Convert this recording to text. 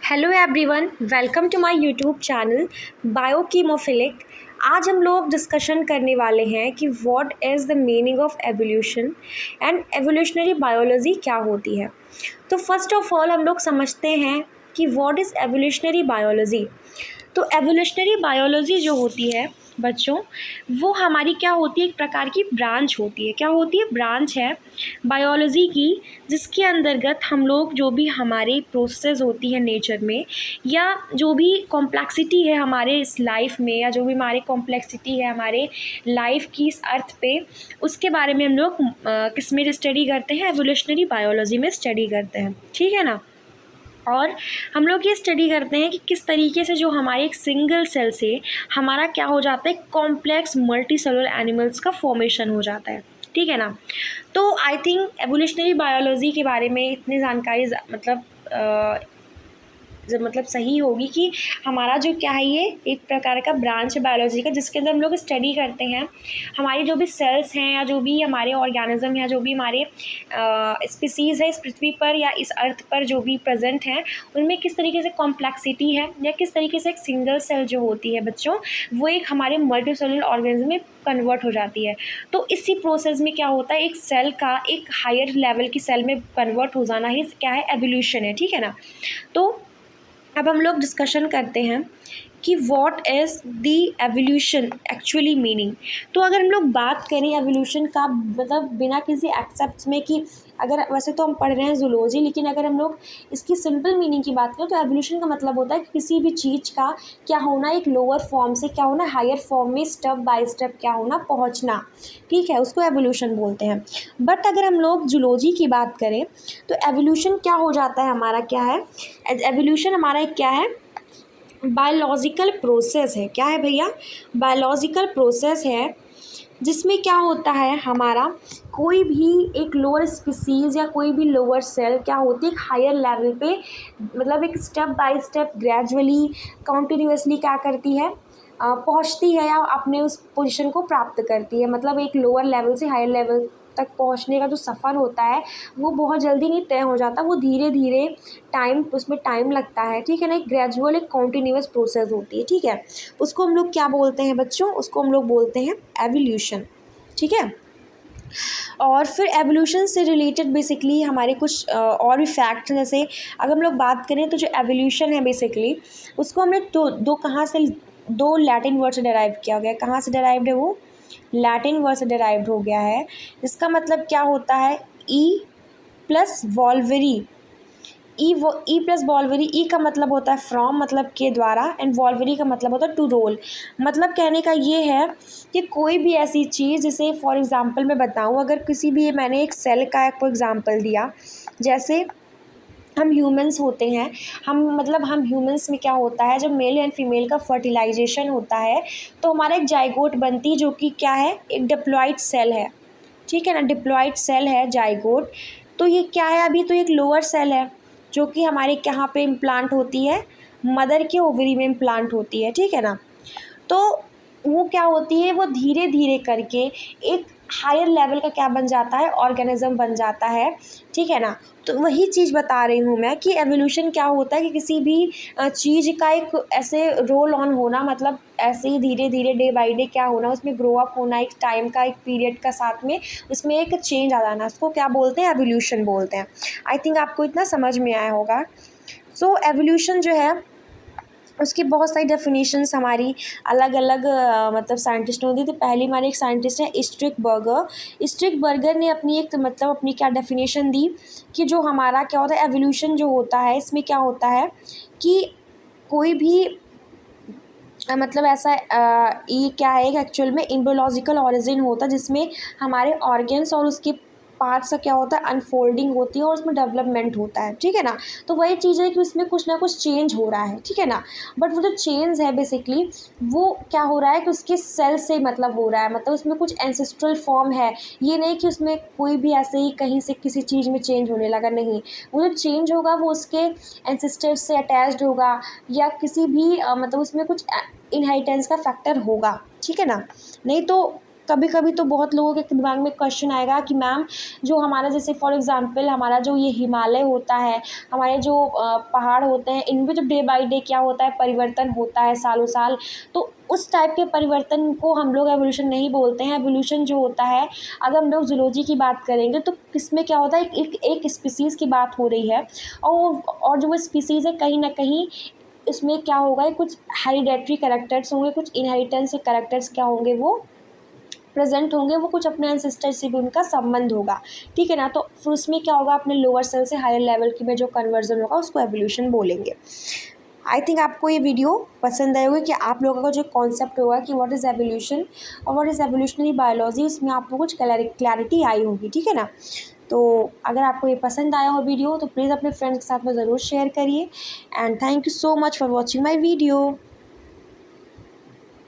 Hello everyone, welcome to my YouTube channel biochemophilic. आज हम लोग डिस्कशन करने वाले हैं कि what is the meaning of evolution and evolutionary biology क्या होती है। तो फर्स्ट ऑफ ऑल हम लोग समझते हैं कि व्हाट इज़ एवोल्यूशनरी बायोलॉजी। तो एवोल्यूशनरी बायोलॉजी जो होती है बच्चों, वो हमारी क्या होती है, एक प्रकार की ब्रांच होती है। क्या होती है? ब्रांच है बायोलॉजी की, जिसके अंतर्गत हम लोग जो भी हमारे प्रोसेस होती है नेचर में, या जो भी कॉम्प्लेक्सिटी है हमारे इस लाइफ में, या जो भी हमारे कॉम्प्लेक्सिटी है हमारे लाइफ की इस अर्थ पे, उसके बारे में हम लोग किस में स्टडी करते हैं? एवोल्यूशनरी बायोलॉजी में स्टडी करते हैं। ठीक है ना। और हम लोग ये स्टडी करते हैं कि किस तरीके से जो हमारे एक सिंगल सेल से हमारा क्या हो जाता है, कॉम्प्लेक्स मल्टी सेलुलर एनिमल्स का फॉर्मेशन हो जाता है। ठीक है ना। तो आई थिंक एवोल्यूशनरी बायोलॉजी के बारे में इतनी जानकारी मतलब सही होगी कि हमारा जो क्या है, ये एक प्रकार का ब्रांच है बायोलॉजी का, जिसके अंदर हम लोग स्टडी करते हैं हमारी जो भी सेल्स हैं, या जो भी हमारे ऑर्गेनिज्म हैं, जो भी हमारे स्पीसीज़ है इस पृथ्वी पर या इस अर्थ पर जो भी प्रेजेंट हैं, उनमें किस तरीके से कॉम्प्लेक्सिटी है, या किस तरीके से एक सिंगल सेल जो होती है बच्चों, वो एक हमारे मल्टी सेलुलर ऑर्गेनिज्म में कन्वर्ट हो जाती है। तो इसी प्रोसेस में क्या होता है, एक सेल का एक हायर लेवल की सेल में कन्वर्ट हो जाना ही क्या है, एवोल्यूशन है। ठीक है ना। तो अब हम लोग डिस्कशन करते हैं कि what is the evolution actually meaning. तो अगर हम लोग बात करें एवोल्यूशन का, मतलब बिना किसी एक्सेप्ट में, कि अगर वैसे तो हम पढ़ रहे हैं जूलॉजी, लेकिन अगर हम लोग इसकी सिंपल मीनिंग की बात करें तो एवोल्यूशन का मतलब होता है कि किसी भी चीज़ का क्या होना, एक लोअर फॉर्म से क्या होना, हायर फॉर्म में स्टेप बाय स्टेप क्या होना, पहुंचना। ठीक है, उसको एवोल्यूशन बोलते हैं। बट अगर हम लोग जूलॉजी की बात करें तो एवोल्यूशन क्या हो जाता है, हमारा क्या है, एवोल्यूशन हमारा एक क्या है, बायोलॉजिकल प्रोसेस है। क्या है भैया? बायोलॉजिकल प्रोसेस है, जिसमें क्या होता है, हमारा कोई भी एक लोअर स्पीसीज़ या कोई भी लोअर सेल क्या होती है, एक हायर लेवल पे, मतलब एक step by step gradually continuously क्या करती है, पहुंचती है, या अपने उस पोजीशन को प्राप्त करती है। मतलब एक लोअर लेवल से हायर लेवल तक पहुंचने का जो सफ़र होता है, वो बहुत जल्दी नहीं तय हो जाता, वो धीरे धीरे उसमें टाइम लगता है। ठीक है ना। एक ग्रेजुअल एक कॉन्टीन्यूअस प्रोसेस होती है। ठीक है, उसको हम लोग क्या बोलते हैं बच्चों? उसको हम लोग बोलते हैं एवोल्यूशन। ठीक है। और फिर एवोल्यूशन से रिलेटेड बेसिकली हमारे कुछ और भी फैक्ट, जैसे अगर हम लोग बात करें तो जो एवोल्यूशन है बेसिकली, उसको हमने दो लैटिन वर्ड से डिराइव किया गया। कहाँ से डिराइव्ड है वो? लैटिन वर्ड से डिराइव्ड हो गया है। इसका मतलब क्या होता है, ई प्लस वॉल्वरी। ई प्लस वॉल्वरी, ई का मतलब होता है फ्रॉम, मतलब के द्वारा, एंड वॉल्वरी का मतलब होता है टू रोल। मतलब कहने का ये है कि कोई भी ऐसी चीज़, जैसे फॉर एग्जांपल मैं बताऊं, अगर किसी भी, मैंने एक सेल का एक एग्जांपल दिया, जैसे हम ह्यूमंस होते हैं, हम ह्यूमंस में क्या होता है, जब मेल एंड फीमेल का फर्टिलाइजेशन होता है तो हमारा एक जाइगोट बनती है, जो कि क्या है, एक डिप्लॉइड सेल है। ठीक है ना। डिप्लॉइड सेल है जाइगोट। तो ये क्या है, अभी तो एक लोअर सेल है, जो कि हमारे कहाँ पे इम्प्लांट होती है, मदर के ओवरी में इम्प्लांट होती है। ठीक है ना। तो वो क्या होती है, वो धीरे धीरे करके एक हायर लेवल का क्या बन जाता है, ऑर्गेनिज्म बन जाता है। ठीक है ना। तो वही चीज़ बता रही हूँ मैं कि एवोल्यूशन क्या होता है, कि किसी भी चीज़ का एक ऐसे रोल ऑन होना, मतलब ऐसे ही धीरे धीरे डे बाई डे क्या होना, उसमें ग्रो अप होना, एक टाइम का एक पीरियड का साथ में उसमें एक चेंज आ जाना, उसको क्या बोलते हैं, एवोल्यूशन बोलते हैं। आई थिंक आपको इतना समझ में आया होगा। सो एवोल्यूशन जो है, उसकी बहुत सारी डेफिनेशंस हमारी अलग अलग मतलब साइंटिस्टों ने दी थी। पहली हमारे एक साइंटिस्ट है स्ट्रिक बर्गर ने अपनी क्या डेफिनेशन दी, कि जो हमारा क्या होता है, एवोल्यूशन जो होता है, इसमें क्या होता है कि कोई भी मतलब ऐसा ये क्या है, एक्चुअल में एम्ब्रियोलॉजिकल ओरिजिन होता है, जिसमें हमारे ऑर्गन्स और उसके पार्ट्स का क्या होता है, अनफोल्डिंग होती है, और उसमें डेवलपमेंट होता है। ठीक है ना। तो वही चीज़ है कि उसमें कुछ ना कुछ चेंज हो रहा है। ठीक है ना। बट वो जो चेंज है बेसिकली, वो क्या हो रहा है कि उसके सेल से मतलब हो रहा है, मतलब उसमें कुछ एंसेस्ट्रल फॉर्म है। ये नहीं कि उसमें कोई भी ऐसे ही कहीं से किसी चीज़ में चेंज होने लगा, नहीं। वो जो चेंज होगा वो उसके एंसेस्टर्स से अटैच्ड होगा, या किसी भी मतलब उसमें कुछ इनहेरिटेंस का फैक्टर होगा। ठीक है ना। नहीं तो कभी कभी तो बहुत लोगों के दिमाग में क्वेश्चन आएगा कि मैम जो हमारा जैसे फॉर एग्ज़ाम्पल हमारा जो ये हिमालय होता है, हमारे जो पहाड़ होते हैं, इनमें जो डे बाय डे क्या होता है, परिवर्तन होता है सालों साल। तो उस टाइप के परिवर्तन को हम लोग एवोल्यूशन नहीं बोलते हैं। एवोल्यूशन जो होता है, अगर हम लोग ज़ूलॉजी की बात करेंगे तो इसमें क्या होता है, एक स्पीसीज़ की बात हो रही है और जो वो स्पीसीज़ है कहीं ना कहीं इसमें क्या होगा, कुछ हेरिडेटरी कैरेक्टर्स होंगे, कुछ इनहेरिटेंस के कैरेक्टर्स क्या होंगे, वो प्रेजेंट होंगे, वो कुछ अपने एंसेस्टर से भी उनका संबंध होगा। ठीक है ना। तो फिर उसमें क्या होगा, अपने लोअर सेल से हायर लेवल की में जो कन्वर्जन होगा उसको एवोल्यूशन बोलेंगे। आई थिंक आपको ये वीडियो पसंद आई होगी कि आप लोगों का जो कॉन्सेप्ट होगा कि व्हाट इज़ एवोल्यूशन और व्हाट इज़ एवोल्यूशनरी बायोलॉजी, इसमें आपको कुछ क्लैरिटी आई होगी। ठीक है ना। तो अगर आपको ये पसंद आया हो वीडियो तो प्लीज़ अपने फ्रेंड्स के साथ में ज़रूर शेयर करिए। And thank you so much for watching my video.